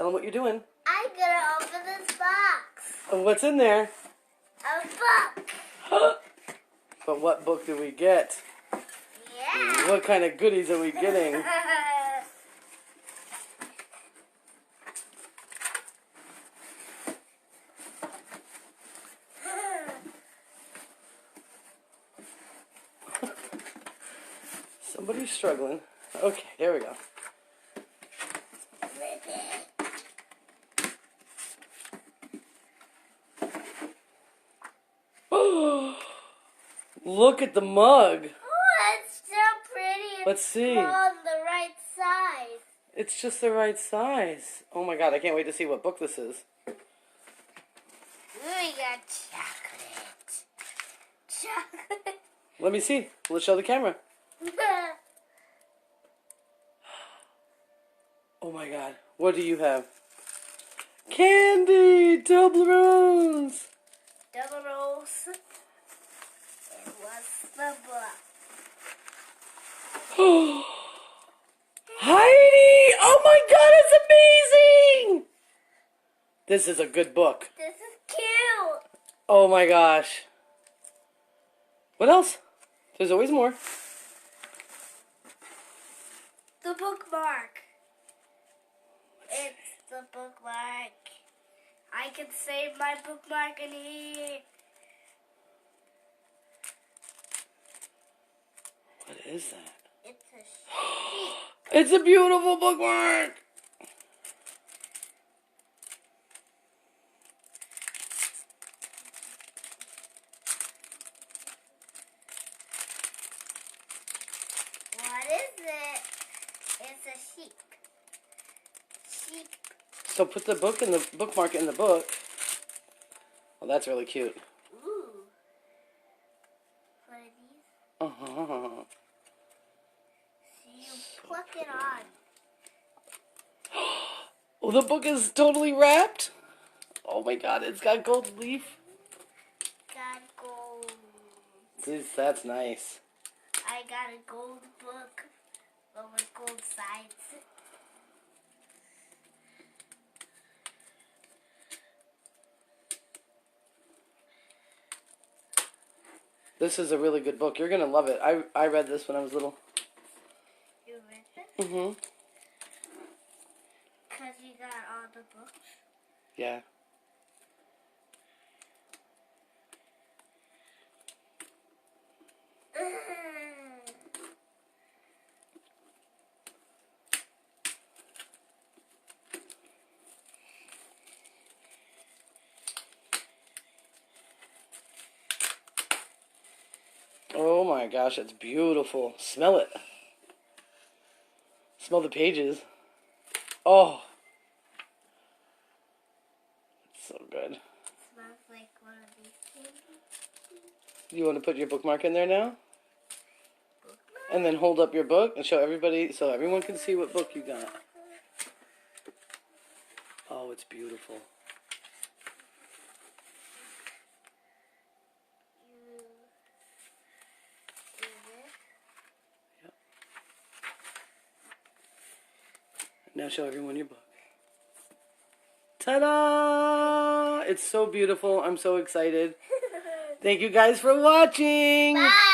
Tell them what you're doing. I'm gonna open this box. Oh, what's in there? A book. But what book do we get? Yeah. What kind of goodies are we getting? Somebody's struggling. Okay, here we go. Look at the mug. Oh, it's so pretty. Let's see. It's on the right size. It's just the right size. Oh my god, I can't wait to see what book this is. We got chocolate. Chocolate. Let me see. Let's show the camera. Oh my god. What do you have? Candy! Toblerones! Double rolls. It was the book. Heidi! Oh my god, it's amazing! This is a good book. This is cute. Oh my gosh. What else? There's always more. The bookmark. It's the bookmark. I can save my bookmark in here. What is that? It's a sheep. It's a beautiful bookmark! What is it? It's a sheep. Sheep. So put the book in the bookmark in the book. Well, that's really cute. Ooh. What are these? Uh-huh. So you pluck it on. Oh, the book is totally wrapped. Oh my god, it's got gold leaf. Got gold. That's nice. I got a gold book, but with gold sides. This is a really good book. You're going to love it. I read this when I was little. You read it? Mm-hmm. Because you got all the books. Yeah. Oh my gosh, it's beautiful. Smell it. Smell the pages. Oh. It's so good. Smells like one of these things. You want to put your bookmark in there now? And then hold up your book and show everybody so everyone can see what book you got. Oh, it's beautiful. Yep. Now show everyone your book. Ta-da! It's so beautiful. I'm so excited. Thank you guys for watching. Bye.